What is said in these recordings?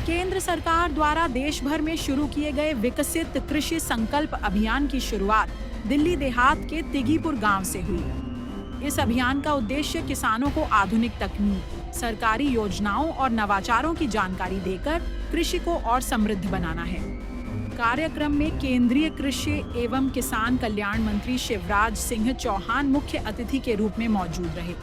केंद्र सरकार द्वारा देश भर में शुरू किए गए विकसित कृषि संकल्प अभियान की शुरुआत दिल्ली देहात के तिघीपुर गांव से हुई। इस अभियान का उद्देश्य किसानों को आधुनिक तकनीक, सरकारी योजनाओं और नवाचारों की जानकारी देकर कृषि को और समृद्ध बनाना है। कार्यक्रम में केंद्रीय कृषि एवं किसान कल्याण मंत्री शिवराज सिंह चौहान मुख्य अतिथि के रूप में मौजूद रहे।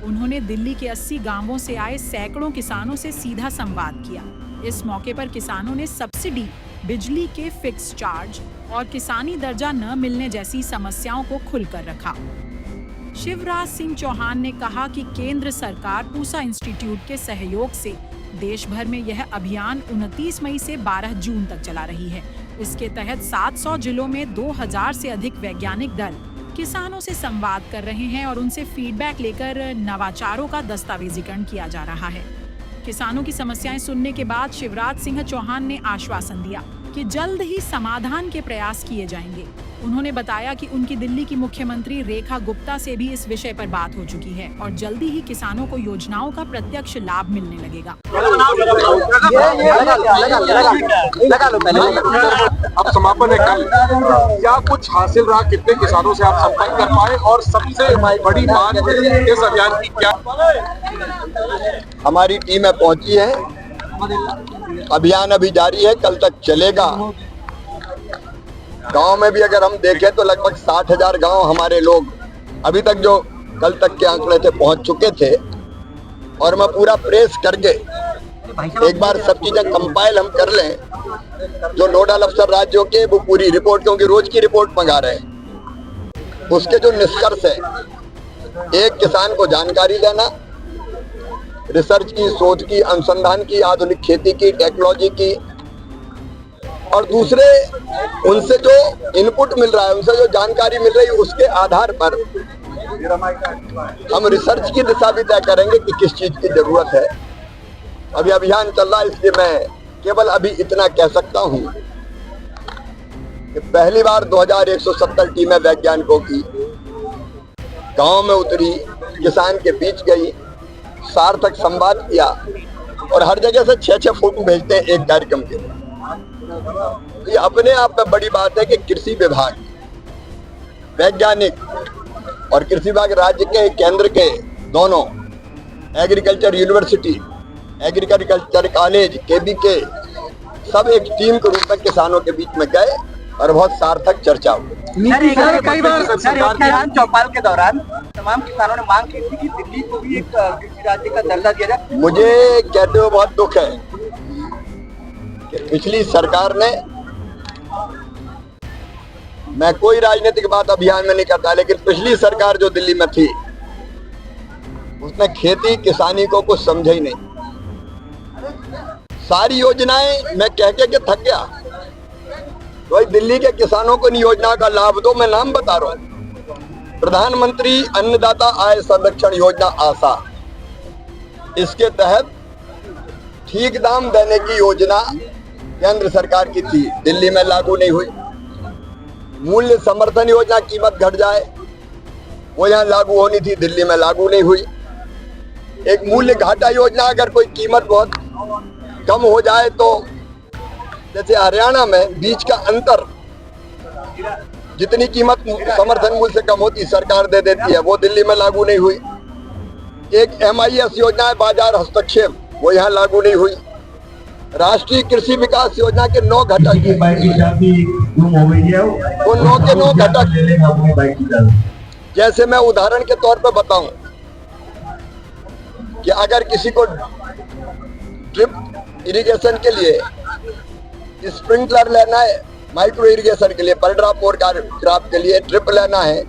उन्होंने दिल्ली के 80 गांवों से आए सैकड़ों किसानों से सीधा संवाद किया। इस मौके पर किसानों ने सब्सिडी, बिजली के फिक्स चार्ज और किसानी दर्जा न मिलने जैसी समस्याओं को खुलकर रखा। शिवराज सिंह चौहान ने कहा कि केंद्र सरकार पूसा इंस्टीट्यूट के सहयोग से देश भर में यह अभियान 29 मई से 12 जून तक चला रही है। इसके तहत 700 जिलों में 2000 से अधिक वैज्ञानिक दल किसानों से संवाद कर रहे हैं और उनसे फीडबैक लेकर नवाचारों का दस्तावेजीकरण किया जा रहा है। किसानों की समस्याएं सुनने के बाद शिवराज सिंह चौहान ने आश्वासन दिया कि जल्द ही समाधान के प्रयास किए जाएंगे। उन्होंने बताया कि उनकी दिल्ली की मुख्यमंत्री रेखा गुप्ता से भी इस विषय पर बात हो चुकी है और जल्दी ही किसानों को योजनाओं का प्रत्यक्ष लाभ मिलने लगेगा। अब समापन है कल, क्या कुछ हासिल रहा? कितने किसानों से आप संपर्क कर पाए और सबसे बड़ी बात इस अभियान की क्या? हमारी टीमें पहुंची है, अभियान अभी जारी है, कल तक चलेगा। गांव में भी अगर हम देखें तो लगभग 60,000 गांव हमारे लोग अभी तक जो कल तक के आंकड़े थे पहुंच चुके थे। और मैं पूरा प्रेस करके एक बार सब चीजें कंपाइल हम कर लें, जो नोडल अफसर राज्यों के वो पूरी रिपोर्ट, क्योंकि रोज की रिपोर्ट मंगा रहे हैं, उसके जो निष्कर्ष है, एक किसान को जानकारी देना, रिसर्च की, शोध की, अनुसंधान की, आधुनिक खेती की, टेक्नोलॉजी की, और दूसरे उनसे जो इनपुट मिल रहा है, उनसे जो जानकारी मिल रही है, उसके आधार पर हम रिसर्च की दिशा भी तय करेंगे कि किस चीज की जरूरत है। अभी अभियान चल रहा है, इसलिए मैं केवल अभी इतना कह सकता हूं कि पहली बार 2170 टीमें वैज्ञानिकों की गांव में उतरी, किसान के बीच गई, सार्थक संवाद किया और हर जगह से 6-6 फोटो भेजते हैं एक कार्यक्रम के। ये अपने आप में बड़ी बात है कि कृषि विभाग, वैज्ञानिक और कृषि विभाग राज्य के, केंद्र के दोनों, agriculture university, agriculture college, KBK, सब एक टीम के रूप में किसानों के बीच में गए और बहुत सार्थक चर्चा हुई। कई बार चौपाल के दौरान तमाम किसानों ने मांग की थी कि दिल्ली को भी एक कृषि राज्य का दर्जा दिया जाए। मुझे कहते हुए बहुत दुख है कि पिछली सरकार ने, मैं कोई राजनीतिक बात अभियान में नहीं करता, लेकिन पिछली सरकार जो दिल्ली में थी उसने खेती किसानी को कुछ समझा ही नहीं। सारी योजनाएं मैं कह के थक गया, तो दिल्ली के किसानों को इन योजना का लाभ दो। मैं नाम बता रहा हूं, प्रधानमंत्री अन्नदाता आय संरक्षण योजना आशा, इसके तहत ठीक दाम देने की योजना केंद्र सरकार की थी, दिल्ली में लागू नहीं हुई। मूल्य समर्थन योजना, कीमत घट जाए, वो यहाँ लागू होनी थी, दिल्ली में लागू नहीं हुई। एक मूल्य घाटा योजना, अगर कोई कीमत बहुत कम हो जाए तो जैसे हरियाणा में बीज का अंतर, जितनी कीमत समर्थन मूल्य से कम होती सरकार दे देती है, वो दिल्ली में लागू नहीं हुई। एक MIS योजना है, बाजार हस्तक्षेप, वो यहाँ लागू नहीं हुई। राष्ट्रीय कृषि विकास योजना के 9 घटक, वो 9 के 9 घटक, जैसे मैं उदाहरण के तौर पर बताऊं कि अगर किसी को ड्रिप इरिगेशन के लिए स्प्रिंकलर लेना है, माइक्रो इरिगेशन के लिए, पर ड्रॉप और क्रॉप के लिए ड्रिप लेना है,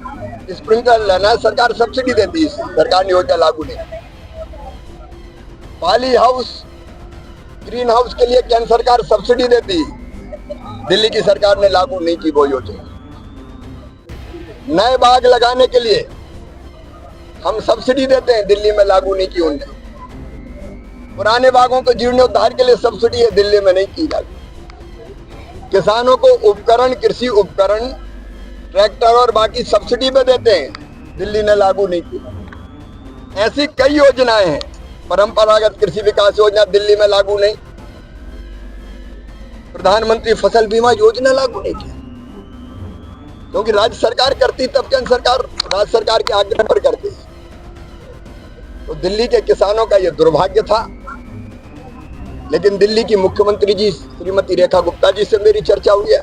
स्प्रिंकलर लेना है, सरकार सब्सिडी देती है, सरकार ने योजना लागू नहीं। पॉली हाउस, ग्रीन हाउस के लिए केंद्र सरकार सब्सिडी देती, दिल्ली की सरकार ने लागू नहीं की वो योजना। नए बाग लगाने के लिए हम सब्सिडी देते हैं, दिल्ली में लागू नहीं की उन्होंने। पुराने बागों को जीर्णोद्धार के लिए सब्सिडी है, दिल्ली में नहीं की लागू। किसानों को उपकरण, कृषि उपकरण, ट्रैक्टर और बाकी सब्सिडी पे देते हैं, दिल्ली ने लागू नहीं की। ऐसी कई योजनाएं हैं। परंपरागत कृषि विकास योजना दिल्ली में लागू नहीं, प्रधानमंत्री फसल बीमा योजना लागू नहीं की, क्योंकि राज्य सरकार करती तब केंद्र सरकार राज्य सरकार के आग्रह पर करती। तो दिल्ली के किसानों का यह दुर्भाग्य था। लेकिन दिल्ली की मुख्यमंत्री जी श्रीमती रेखा गुप्ता जी से मेरी चर्चा हुई है।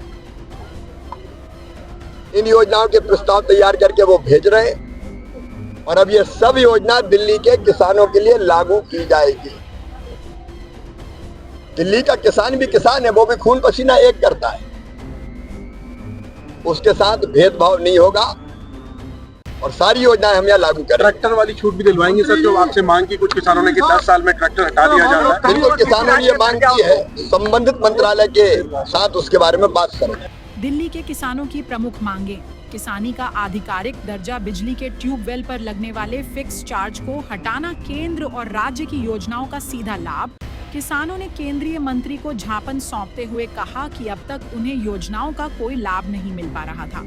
इन योजनाओं के प्रस्ताव तैयार करके वो भेज रहे हैं और अब ये सब योजना दिल्ली के किसानों के लिए लागू की जाएगी। दिल्ली का किसान भी किसान है, वो भी खून पसीना एक करता है, उसके साथ भेदभाव नहीं होगा और सारी योजनाएं हम यहाँ लागू करें। ट्रैक्टर वाली छूट भी दिलवाएंगे सर, जो आपसे मांग की कुछ किसानों ने कि 10 साल में ट्रैक्टर हटा दिया जा रहा है। बिल्कुल, किसानों ने ये मांग की है, संबंधित मंत्रालय के साथ उसके बारे में बात करें। दिल्ली के किसानों की प्रमुख मांगे किसानी का आधिकारिक दर्जा, बिजली के ट्यूबवेल पर लगने वाले फिक्स चार्ज को हटाना, केंद्र और राज्य की योजनाओं का सीधा लाभ। किसानों ने केंद्रीय मंत्री को ज्ञापन सौंपते हुए कहा कि अब तक उन्हें योजनाओं का कोई लाभ नहीं मिल पा रहा था।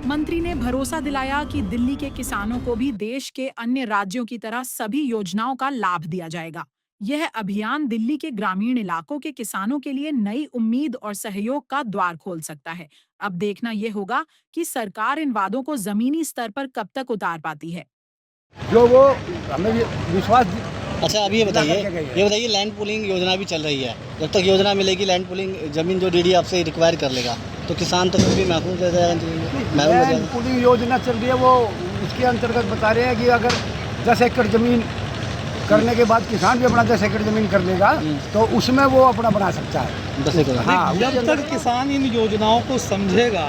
मंत्री ने भरोसा दिलाया कि दिल्ली के किसानों को भी देश के अन्य राज्यों की तरह सभी योजनाओं का लाभ दिया जाएगा। यह अभियान दिल्ली के ग्रामीण इलाकों के किसानों के लिए नई उम्मीद और सहयोग का द्वार खोल सकता है। अब देखना यह होगा कि सरकार इन वादों को जमीनी स्तर पर कब तक उतार पाती है। जो वो हमें विश्वास। अच्छा, अभी ये बताइए लैंड पूलिंग योजना भी चल रही है। जब तक योजना मिलेगी लैंड पूलिंग, जमीन जो डीडी आपसे रिक्वायर कर लेगा तो किसान तो फिर भी महफूज रह जाएगा। लैंड पूलिंग योजना चल रही है, वो इसके अंतर्गत बता रहे हैं कि अगर 10 एकड़ जमीन करने के बाद किसान भी अपना 10 एकड़ जमीन कर लेगा तो उसमें वो अपना बना सकता है 10 एकड़। हाँ, जब तक किसान इन योजनाओं को समझेगा,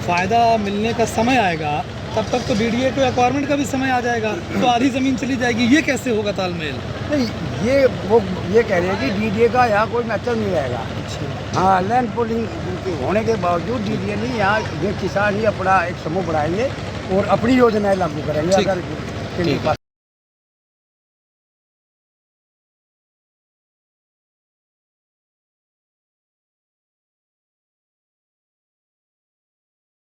फायदा मिलने का समय आएगा, तब तक तो डीडीए को एक्वायरमेंट का भी समय आ जाएगा, तो आधी जमीन चली जाएगी। ये कैसे होगा तालमेल? नहीं, ये कह रहे हैं कि डीडीए का यहाँ कोई मैटर नहीं रहेगा। हाँ, लैंड पूलिंग होने के बावजूद डीडीए नहीं, यहाँ ये किसान ही अपना एक समूह बनाएंगे और अपनी योजनाएं लागू करेंगे। अगर